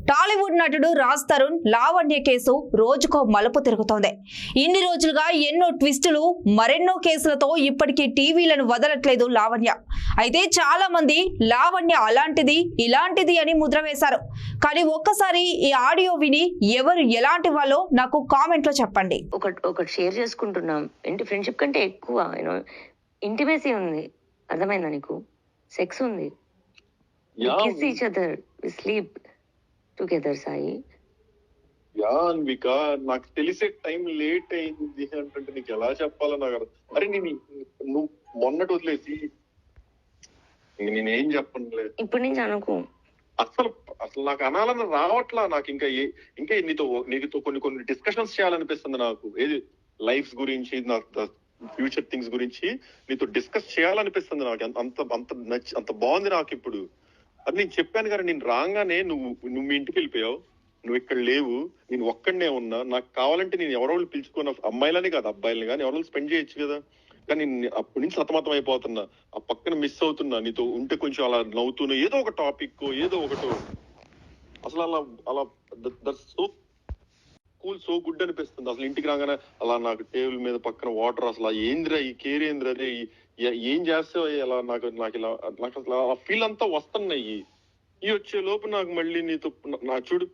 టాలీవుడ్ నటుడు రాజ్ తరుణ్ లావణ్య కేసు రోజుకో మలుపు తిరుగుతోంది. ఇన్ని రోజులుగా ఎన్నో ట్విస్టులు, మరెన్నో కేసులతో ఇప్పటికీ టీవీలను వదలట్లేదు లావణ్య. అయితే చాలా మంది లావణ్య అలాంటిది ఇలాంటిది అని ముద్ర వేశారు. కానీ ఒక్కసారి ఈ ఆడియో విని ఎవరు ఎలాంటి వాళ్ళో నాకు కామెంట్ లో చెప్పండి. ఒకటి షేర్ చేసుకుంటున్నాం. ఏంటి ఫ్రెండ్షిప్ కంటే ఎక్కువ ఇంటిమేసీ ఉంది. అర్థమైందా నీకు? సెక్స్ ఉంది. Kiss each other, we sleep together. Sai Anvika, నాకు తెలిసే టైం లేట్ అయింది అంటే నీకు ఎలా చెప్పాలో నాకు అరే నువ్వు మొన్నటి వదిలేసి నేనేం చెప్పనులేదు. ఇప్పటి నుంచి అనుకో. అసలు నాకు అనాలని రావట్లా. నాకు ఇంకా నీతో కొన్ని డిస్కషన్స్ చేయాలనిపిస్తుంది. నాకు ఏది లైఫ్ గురించి, నాకు ఫ్యూచర్ థింగ్స్ గురించి నీతో డిస్కస్ చేయాలనిపిస్తుంది. నాకు అంత బాగుంది నాకు ఇప్పుడు. అది నేను చెప్పాను కదా, నేను రాగానే నువ్వు మీ ఇంటికి వెళ్ళిపోయావు, నువ్వు ఇక్కడ లేవు, నేను ఒక్కడనే ఉన్నా. నాకు కావాలంటే నేను ఎవరో పిలుచుకున్న అమ్మాయిలని కాదు అబ్బాయిలని కానీ ఎవరో స్పెండ్ చేయొచ్చు కదా. కానీ అప్పటి నుంచి సతమతం అయిపోతున్నా, ఆ పక్కన మిస్ అవుతున్నా. నీతో ఉంటే కొంచెం అలా నవ్వుతున్నా, ఏదో ఒక టాపిక్ ఏదో ఒకటో. అసలు అలా సో కూల్, సో గుడ్ అనిపిస్తుంది. అసలు ఇంటికి రాగానే అలా నాకు టేబుల్ మీద పక్కన వాటర్, అసలు ఏంద్రా ఈ కేర్ ఏంద్రా, అదే ఏం చేస్తావు అలా నాకు అసలు ఆ ఫీల్ అంతా వస్తున్నాయి. ఈ వచ్చే లోపు నాకు మళ్ళీ నీతో నా చూడు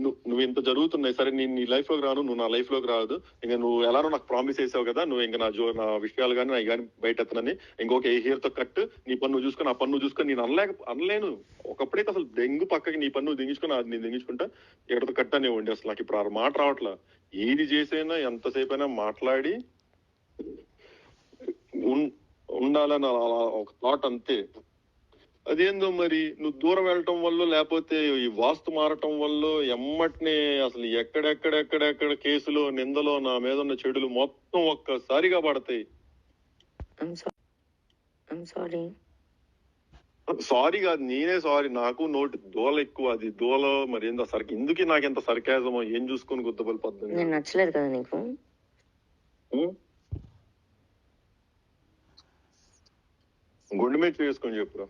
నువ్వు ఇంత జరుగుతున్నాయి. సరే నేను నీ లైఫ్ లోకి రాను, నువ్వు నా లైఫ్ లోకి రాదు. ఇంకా నువ్వు ఎలానో నాకు ప్రామిస్ చేసావు కదా, నువ్వు ఇంకా నా విషయాలు కానీ నా కానీ బయట ఎత్తనని ఇంకొక హెయిర్ తో కట్, నీ పన్ను చూసుకొని ఆ పన్ను చూసుకొని నేను అనలేను. ఒకప్పుడైతే అసలు దెంగు పక్కకి నీ పన్ను దింగించుకొని అది నేను దింగించుకుంటా ఎక్కడితో కట్ అనేవ్వండి. అసలు నాకు ఇప్పుడు ఆ మాట రావట్లా. ఏది చేసైనా ఎంతసేపు అయినా మాట్లాడి ఉండాలని ఒక థాట్ అంతే. అదేందో మరి నువ్వు దూరం వెళ్ళటం వల్ల లేకపోతే ఈ వాస్తు మారటం వల్ల ఎమ్మటినే అసలు ఎక్కడెక్కడ కేసులో నిందలో నా మీద ఉన్న చెడులు మొత్తం ఒక్కసారిగా పడతాయి. సారీ కాదు, నేనే సారీ. నాకు నోటి దోల ఎక్కువ. అది దోల మరి ఏందో ఎందుకు నాకు ఎంత సర్కాజమో ఏం చూసుకొని గుద్దబలి పద్ధతి. నేను నచ్చలేదు కదా నీకు? గుండె మీద చేసుకొని చెప్పురా.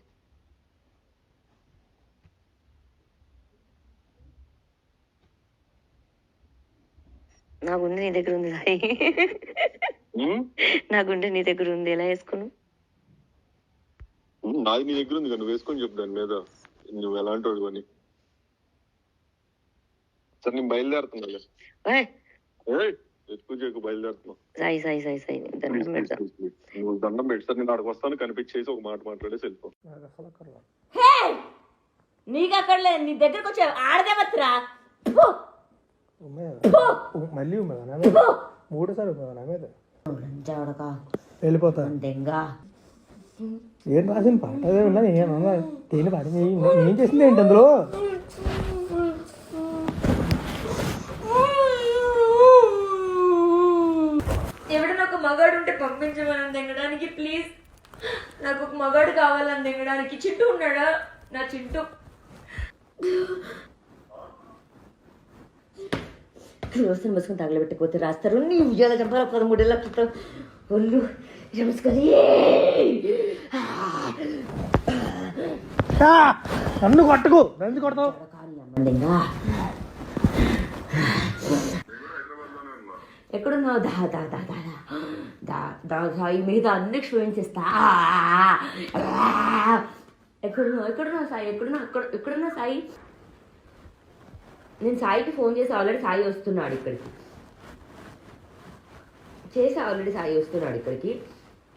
నా గుండె నీ దగ్గర ఉంది సాయి. నా గుండె నీ దగ్గర ఉంది, ఎలా వేసుకున్నావు? నాది నీ దగ్గర ఉంది, నువ్వు వేసుకొని చెప్పు దాని మీద నువ్వు ఎలాంటి వాడు అని. సరే నేను బయలుదేరుతున్నా. ఎక్కువ చేయకు, బయలుదేరుతున్నా. సాయి సాయి సాయి సాయి దండం పెడతా. నువ్వు దండం పెట్టి సార్ నేను అక్కడికి వస్తాను, కనిపించేసి ఒక మాట మాట్లాడేసి వెళ్ళిపో. నీకు అక్కడ లేదు, నీ దగ్గరకు వచ్చే ఆడదే వత్తురా. మళ్ళీ మూడోసారి వెళ్ళిపోతా. ఏం రాసిన పాట అదే ఉన్నా, ఏమన్నా తేని పాట ఏం చేసింది ఏంటి అందులో? ఎవడన్నా ఒక మగాడు ఉంటే పంపించమని దిగడానికి ప్లీజ్. నాకు ఒక మగాడు కావాలని దిగడానికి. చింటూ ఉన్నాడా? నా చింటూ రోజుని మసుకొని తగలబెట్టుకోతే రాస్తారు. నీ ఉద్యోగ చంపాల 13 ఏళ్ళ క్రితం ఒళ్ళు రమసుకొని నన్ను కొట్టకు, నన్ను కొడతావు. ఎక్కడున్నావు? సాయి మీద అన్ని క్షమించేస్తా. ఎక్కడున్నావు సాయి? ఎక్కడున్నా సాయి? నేను సాయికి ఫోన్ చేసి ఆల్రెడీ సాయి వస్తున్నాడు ఇక్కడికి.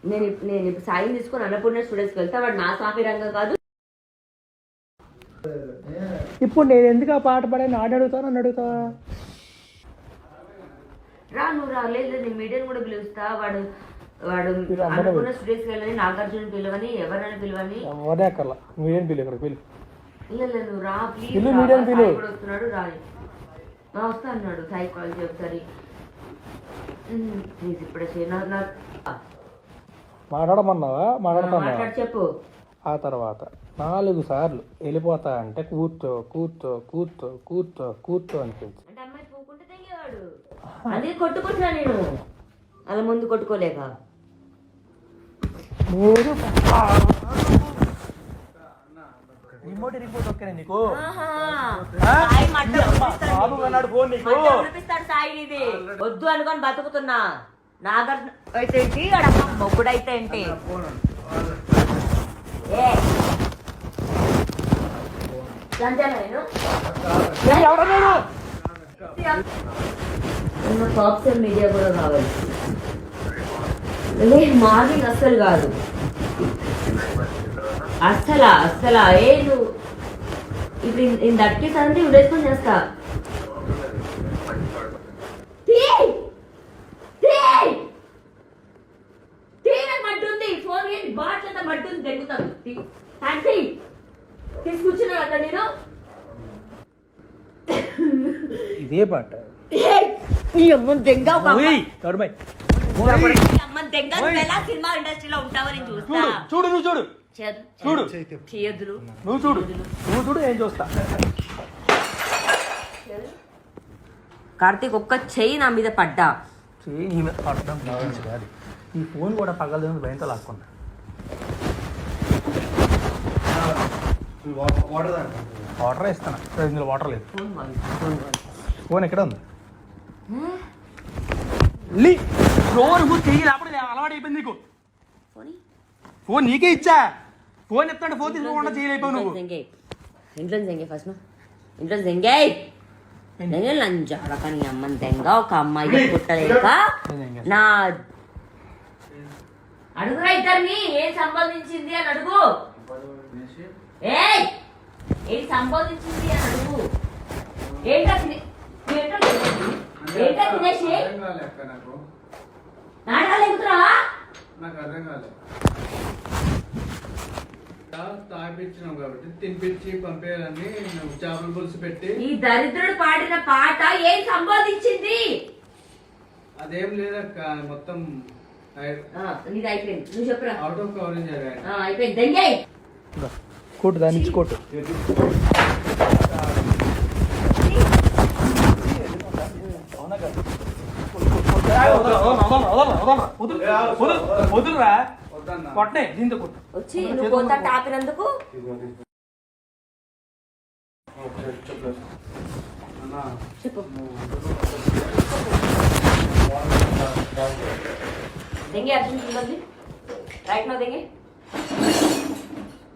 నేను ఇప్పుడు సాయిని తీసుకొని అన్నపూర్ణ స్టూడెంట్స్కి వెళ్తా. వాడు నా సాఫీ రంగం కాదు. ఇప్పుడు నేను ఎందుకు ఆ పాట పాడాను? నన్ను అడుగుతావా? నువ్వు రాలేదు. నేను మీడియాని కూడా పిలుస్తా. వాడు అన్నపూర్ణ స్టూడెంట్స్కి వెళ్ళని, నాగార్జున పిలవని, ఎవరైనా పిలవని. ఎవరే అక్కర్లా, మీడియం పిలు, ఇక్కడ పిలు. నువ్వు రా ప్లీజ్. వస్తున్నాడు, రాని వస్తా అన్నాడు. సాయి కాల్ చెప్తారు ప్లీజ్. ఇప్పుడే మాట్లాడమన్నావా? మాట్లాడుతున్నా చెప్పు. ఆ తర్వాత 4 సార్లు వెళ్ళిపోతా అంటే కూర్చో కూర్చో కూర్చో కూర్చో కూర్చో అనిపించి అంటే అమ్మాయి పోకుంటే తెగేవాడు. అదే కొట్టుకుంటున్నా నేను, అలా ముందు కొట్టుకోలేక. రిమోట్ ఓకేనా నీకు? బాబు అన్నాడు ఫోన్ నీకు. పిలిపిస్తాడు సాయి ఇది వద్దు అనుకొని బతుకుతున్నా. నాగార్జున అయితే ఏంటి, అడమ్మ మొగ్గుడైతే ఏంటి. ఏ సంజన నేను సోషల్ మీడియా కూడా కావాలి. మార్నింగ్ అస్సలు కాదు, అస్సలా ఏ నువ్వు ఇప్పుడు నేను దక్కేసానంటే ఇప్పుడు వేసుకొని చేస్తా. మడ్డుంది ఫోన్ బాట్లంతా మడ్డుంది దెంగుతాను. తీసుకొచ్చినా అక్కడ నేను ఇదే పాట దెంగ సినిమా ఇండస్ట్రీలో ఉంటావని చూస్తా. చూడు నువ్వు చూడు చూడు చేయొద్దులు నువ్వు చూడు ఏం చూస్తా. కార్తీక్ ఒక్క చెయ్యి నా మీద పడ్డా. చెయ్యి నీ మీద పడడం మంచిది కాదు. ఈ ఫోన్ కూడా పగలదేమో భయంతో లాక్కున్నా. వాటర్ ఇస్తాను, ఇందులో వాటర్ లేదు. ఫోన్ ఎక్కడ ఉంది? నువ్వు చెయ్యి లేకపోతే అలవాటు అయిపోయింది నీకు. ఫోన్ నీకే ఇచ్చా. ఫోన్ చెప్తాంటే ఫోన్ తీసుకోకుండా చేయలేకపోయావు నువ్వు. ఇంట్లో దెంగే ఫస్ట్ ఇంట్లో దెంగే లంజాడ కానీ అమ్మని దెంగ. ఒక అమ్మాయి పుట్టలేక నా అడుగురా ఇద్దరిని ఏం సంపాదించింది అని అడుగు. ఏం సంపాదించింది అని అడుగు. ఏంటా తినేసి నాటకాలు ఎక్కుతున్నావా? నాకు అర్థం కాలేదు. తాపించినాం కాబట్టి తినిపించి పంపేయాలని చేపల పులుసు పెట్టి. ఈ దరిద్రుడు పాడిన పాట ఏం సంబోధించింది? అదేం లేదక్క, మొత్తం నీది అయిపోయింది. నువ్వు చెప్పురా. అవుట్ ఆఫ్ కవరేజ్ అయిపోయింది. దెంగే కోటు దాని నుంచి కోటు. వదులురా కొట్టే దీంతో కొట్టు. వచ్చి నువ్వు కొంత టాపినందుకు చెప్పు. దెంగే అర్జున్ ఇవ్వండి. రైట్ నో దెంగే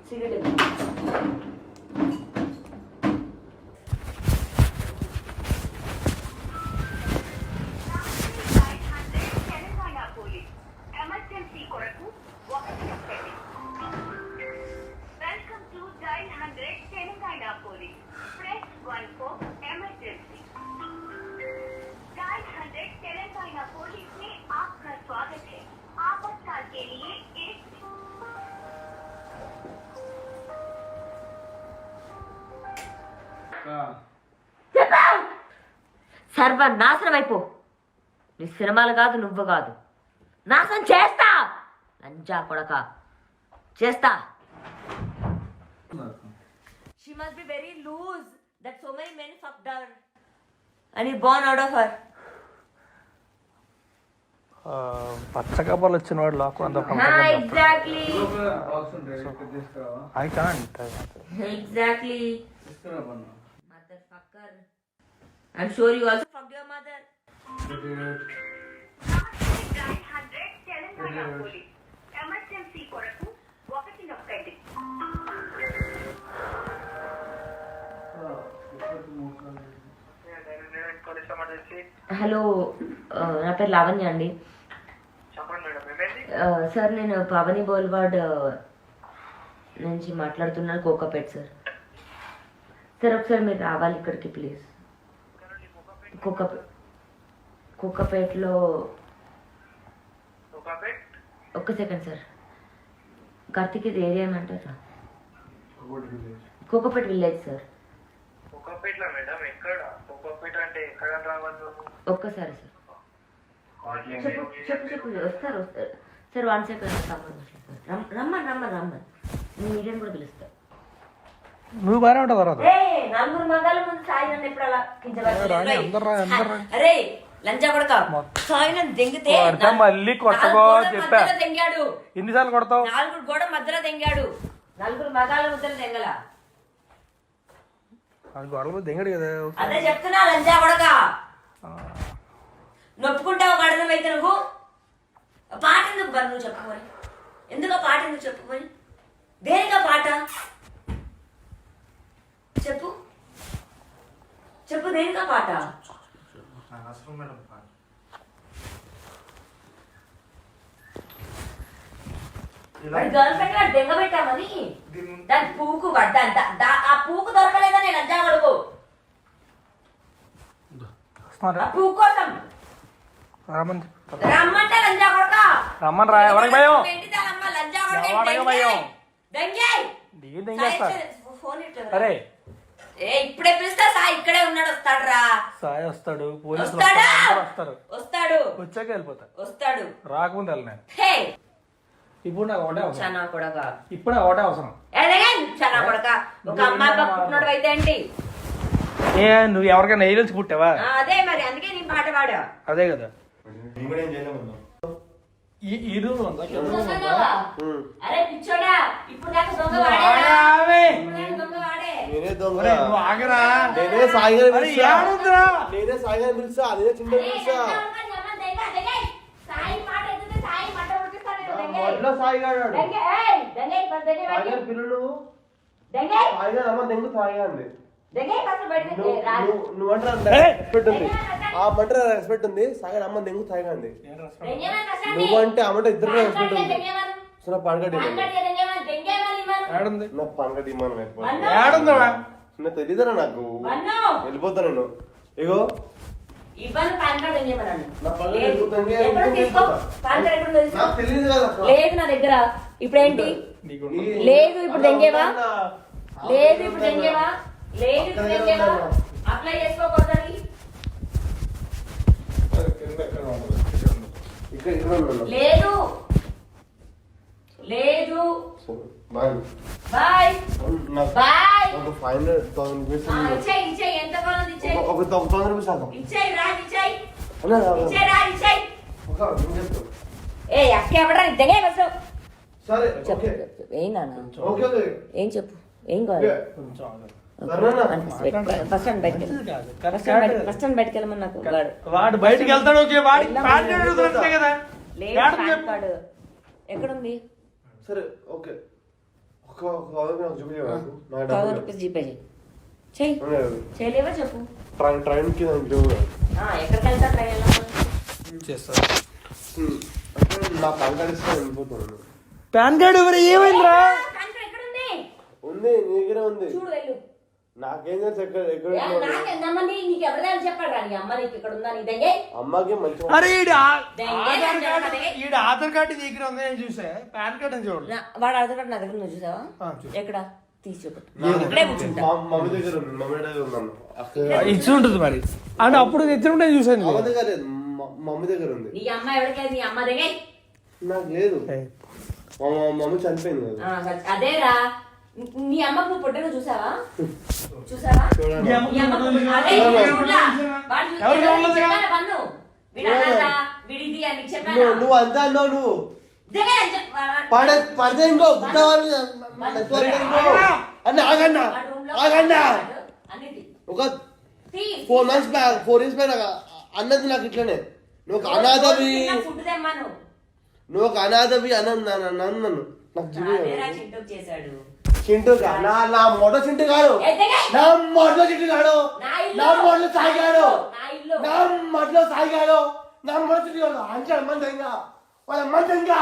సిగరెట్. సర్వనాశనం అయిపో. నీ సినిమాలు కాదు, నువ్వు కాదు, నాశనం చేస్తా. లంజా కొడక చేస్తా. She must be very loose that so many men fucked her and he born out of her. పచ్చ కబర్లు వచ్చిన వాడు లాక్కు అంత Exactly. I can't. Exactly. Motherfucker. I'm sure you also fucked your mother. Hello, నా పేరు లావణ్య అండి. సార్ నేను పవని బోల్వాడ్ నుంచి మాట్లాడుతున్నాను, కోకాపేట్ సార్. సార్ ఒకసారి మీరు రావాలి ఇక్కడికి ప్లీజ్. కోకాపేట్లో ఒక్క సెకండ్ సార్. కార్తీక్ ఇది ఏరియా ఏమంటారా? Kokapet village sir. ఒక్కసారి సార్. చెప్పు వస్తారు సార్. 1 సెకండ్ రమ్మని మీడియం కూడా పిలుస్తా. నువ్వు బాగానే ఉంటావు తర్వాత. నలుగురు మగాళ్ళ ముందు సాయి నన్ను ఎప్పుడు అలా అరే లంచా కొడక సాయి నన్ను దెంగితే మళ్ళీ కొట్టకో చెప్పా. దెంగాడు. ఎన్నిసార్లు కొడతావు? 4 గోడ మధ్యలో దెంగాడు. 4 మగాళ్ళ ముద్దలు దెంగల. అది గొడవల మీద దిగడు కదా. అదే చెప్తున్నా లంజా కొడక. నొప్పుకుంటావు ఒక అర్థమైతే నువ్వు పాట ఎందుకు బరు నువ్వు చెప్పుకొని, ఎందుకు పాట ఎందుకు చెప్పుకొని, దేనికా పాట చెప్పు చెప్పు, దేనికా పాట? గర్ల్ ఫ్రెండ్ గారు దెంగ పెట్టామని దాని పూకు పడ్డా, ఆ పూకు దొరకలేదని లంజా కొడుకు. ఆ పూకు కోసం రమ్మంటే లంజా కొడక. రమ్మని రా. ఎవరికి భయం? లంజా కొడక ఎవరికి భయం? అరే ఇప్పుడే పిలుస్తా. సాయి ఇక్కడే ఉన్నాడు, వస్తాడు రా. సాయి వస్తాడు, పోలీసులు వస్తాడా? వస్తారు, వస్తాడు, వచ్చాక వెళ్ళిపోతా. వస్తాడు. రాకముందు వెళ్ళినా. హే ఇప్పుడు నాకు ఒకటే అవసరం. చనా కొడక. ఇప్పుడు ఒకటే అవసరం. చనా కొడక. ఒక అమ్మాయి పుట్టినోడు అయితే ఏంటి? ఏ నువ్వు ఎవరికైనా ఏరియల్స్ పుట్టావా? అదే మరి, అందుకే నీ పాట పాడా. అదే కదా. అరే పిచ్చోడా, ఇప్పుడు దాకా దొంగ వాడే. దొంగ వాడే. నేనే దొంగ. నువ్వు ఆగరా. నేనే సాయిగారు అరే పిలిచా. ఏడుందిరా? నేనే సాయిగారు పిలిచా. అదే చిన్న పిలిచా. మొదట్లో సాయిగాడు వాడు. సాయిగారు పిల్లలు సాయిగారు అమ్మ దెంగు సాయిగా అంది. నువ్వంటే రెస్పెక్ట్ ఉంది. ఆ మంట రెస్పెక్ట్ ఉంది. సాయిగారు అమ్మ దెంగు సాయిగా అంది. నువ్వంటే అమ్మంటే ఇద్దరు రెస్పెక్ట్ ఉంది. సో నా పనగడ్డి ఏడుంది? నా పనగడ్డి ఇమ్మను ఏడుందా? నా తెలీదరా నాకు. వెళ్ళిపోతా నేను. ఇగో నా పనగడ్డి వెళ్ళిపోతాను. నాకు తెలియదు కదా. లేదు నా దగ్గర. ఇప్పుడేంటి? లేదు ఇప్పుడు దెంగేవా? లేదు ఇప్పుడు దెంగేవా? లేదు ఇప్పుడు దెంగేవా? అప్లై చేసుకోకూడదని. లేదు లేదు. Bye bye. ఇచ్చేయి ఇచ్చేయి, ఎంత కావాలి ఇచ్చేయి. ఒక 1,000 రూపీస్ ఆదాం. ఇచ్చేయి రా, ఇచ్చేయి ఇచ్చేయి రా, ఇచ్చేయి. ఏ అక్క ఎవడరా ఇద్దరే బస్సు. సరే చెప్పు ఓకే చెప్పు. ఏం నాన్న? ఓకే ఓకే ఏం చెప్పు, ఏం కావాలి? ఫస్ట్ స్టాండ్ బయటకి వెళ్ళమని నాకు వాడు బయటికి వెళ్తాడు. ఓకే వాడికి ప్యాంట్ అడుగుతున్నట్టే కదా. లేదు పాన్ కార్డు ఎక్కడుంది? సరే ఓకే. ఒక 1,000 నాకు చూపించు. నాకు 1,000 రూపీస్ జీపే చెయ్యి. చేయలేవా చెప్పు. ట్రైన్ కి ఎక్కడికి వెళ్తా ట్రైన్ వెళ్ళమని చేస్తారు. నా పాన్ కార్డ్ ఇస్తే వెళ్ళిపోతాను. పాన్ కార్డు ఎవరు? ఏమైందిరా? ఎక్కడుంది? ఉంది నీ దగ్గర ఉంది. చూడు వెళ్ళు. నాకేం తెలుసు ఎక్కడ ఎక్కడ నీకు ఎవరిదాన్ని చెప్పాడు రా? నీ అమ్మ నీకు ఇక్కడ ఉందా? నీ దగ్గర అమ్మకి మంచి. అరే ఈడు ఆధార్ కార్డు దగ్గర ఉంది. నేను చూసా పాన్ కార్డు అని చూడు. వాడు ఆధార్ కార్డు నా దగ్గర నువ్వు చూసావా? ఎక్కడ తీసి చూపెట్టు. మమ్మీ దగ్గర ఉంది. మమ్మీ దగ్గర ఉందన్న ఇచ్చి ఉంటుంది మరి. అంటే అప్పుడు తెచ్చినప్పుడు నేను చూసాను. మమ్మీ దగ్గర లేదు. మమ్మీ దగ్గర ఉంది. నీ అమ్మ ఎవరికి? నీ అమ్మ దగ్గర నాకు లేదు. మమ్మీ చనిపోయింది కదా. అదేరా, నీ అమ్మకు నువ్వు పుట్టిన చూసావా? చూసావా? నువ్వు అంతా అన్నావు. నువ్వు పడితే ఇంకో అన్న ఆగన్నా ఆగన్నా. ఒక 4 months బ్యాక్ 4 years బ్యాక్ అన్నది నాకు ఇట్లనే. నువ్వు ఒక అనాథవి, నువ్వు ఒక అనాథవి అన్నాను. నాకు చేశాడు చింటూ నా మొదటి చింటూ కాడు. నా మొదటి చింటూ కాడు. నా మొదలు సాగాడు. నా మొదలు సాగాడు. నా మొదటి చింటూ కాడు. అంటాడు మందంగా వాళ్ళ మందంగా.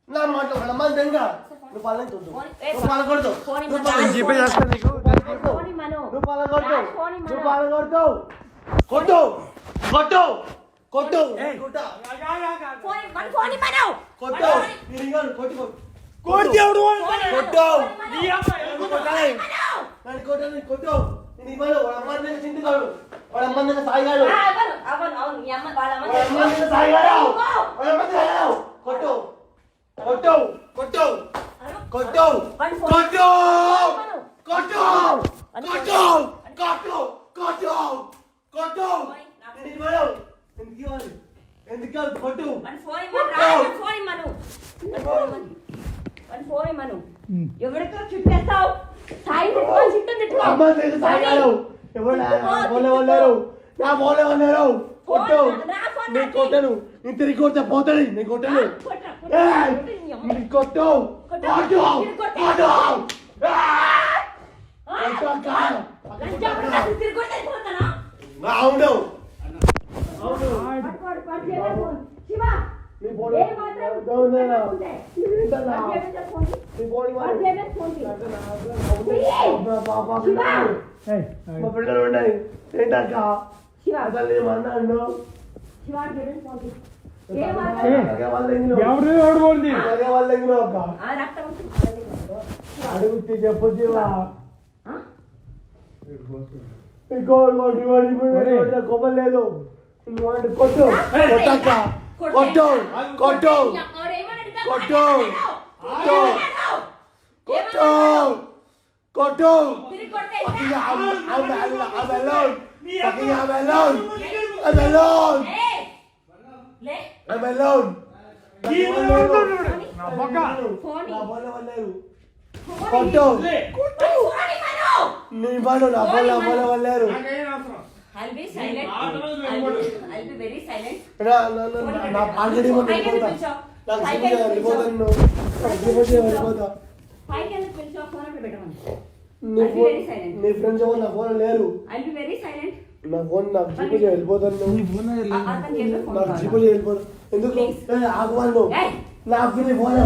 నా మాట వాళ్ళ మందంగా. నువ్వు పాలకొద్దు. నువ్వు పాలకొడదు. జీపే చేస్తా నీకు. నువ్వు పాలకొడదు. నువ్వు పాలకొడతావు. కొట్టు కొట్టు కొట్టు కొట్టు కొట్టు కోడి దేవుడు కొట్టు కొట్టు. వాళ్ళ అమ్మ చింటుగాడు. వాళ్ళ అమ్మ సాయిగాడు. కొట్టు కొట్టు కొట్టు కొట్టు కొట్టు కొట్టు కొట్టు కొట్టు కొట్టు కొట్టు. ఎందుకు కొట్టు ఎవరితో చుట్టేస్తావు? సాయి తిట్టుకో, చిట్టు తిట్టుకో. అమ్మ తెలుసు సాగాడు ఎవరు నా ఫోన్ ఎవరు లేరు నా ఫోన్ ఎవరు లేరు కొట్టు నేను కొట్టను నేను తిరిగి కొడితే పోతాడు నేను కొట్టను ఏయ్, నేను కొట్టు కొట్టు కొట్టు అవును శివ నీ ఫోన్ ఏ మాత్రం నీ ఫోన్ మా పిల్లలు ఉన్నాయి ఏంటక్క అసలు ఏమన్నాను ఎవరు పోండి వాళ్ళ దగ్గర ఒక అడుగుతే చెప్పు జీవా కొమ్మలు లేదు కొట్టు కొట్టక్క కొట్టు కొట్టు కొట్టు కొట్టు కొట్టు I'm alone. I'm alone. I'm alone. I'm alone. కొట్టు నీ పడు నా ఫోన్ వాళ్ళేరు I'll be silent. I'll be very silent. నా ఆల్రెడీ వెళ్ళిపోతా నాకు వెళ్ళిపోతాను వెళ్ళిపోతా పైకి వెళ్ళి పిలిచా ఫోన్ అక్కడ పెట్టమని. నీ ఫ్రెండ్స్ ఎవరు నా ఫోన్ లేరు I'll be very silent. నా ఫోన్ నాకు జీపులు వెళ్ళిపోతాను అతనికి ఎందుకు ఫోన్ నాకు కావాలా? జీపులు వెళ్ళిపోతాను ఎందుకు ఆగువాను నాకు నీ ఫోన్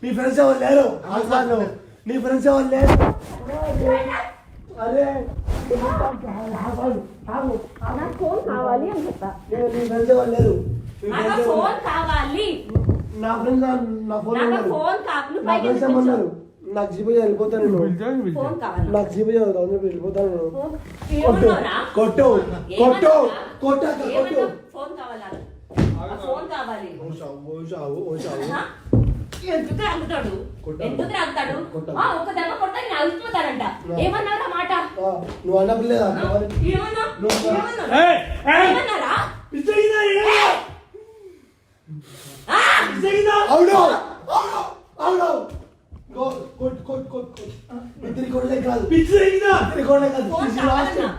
నీ ఫ్రెండ్స్ ఎవరు లేరు ఆగువాను నీ ఫ్రెండ్స్ ఎవరు లేరు అరే నాకు ఫోన్ కావాలి అని చెప్తా. నీ ఫ్రెండ్స్ ఎవరు లేరు నాకు ఫోన్ కావాలి. నా ఫ్రెండ్స్ నా ఫోన్ నాకు ఫోన్ కావాలి. నా ఫ్రెండ్స్ ఏమన్నారు నాకు జీపీ వెళ్ళిపోతాను నేను ఫోన్ కావాలి. నాకు జీపీ వెళ్ళిపోతాను నేను ఫోన్ కొట్టు ఏమన్నారా? కొట్టు కొట్టు కొట్టాక కొట్టు ఏమన్నా? ఫోన్ కావాలా? ఆ ఫోన్ కావాలి. ఆ? ఎందుకు అమ్ముతాడు? ఎందుకు అమ్ముతాడు? ఒక దెబ్బ కొడతా నేను అవిపోతాడంట. ఏమన్నారా మాట? నువ్వు అన్నపిల్లేదా ఏమన్నా? ఏమన్నారా? అవును అవును ఇద్దరి కొడలే కాదు ఇద్దరి కొడలే కాదు ఫోన్ కావాలన్నా?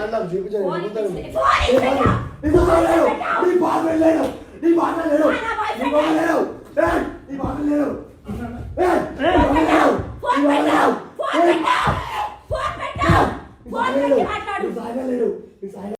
నాకు చూపించాను ఫోన్ వెళ్ళిపోతాను ఇచ్చేసి- నీ బాధ లేడు నీ బాధ లేడు నీ బాధ లేడు నీ బాధ లేడు నీ బాధ లేడు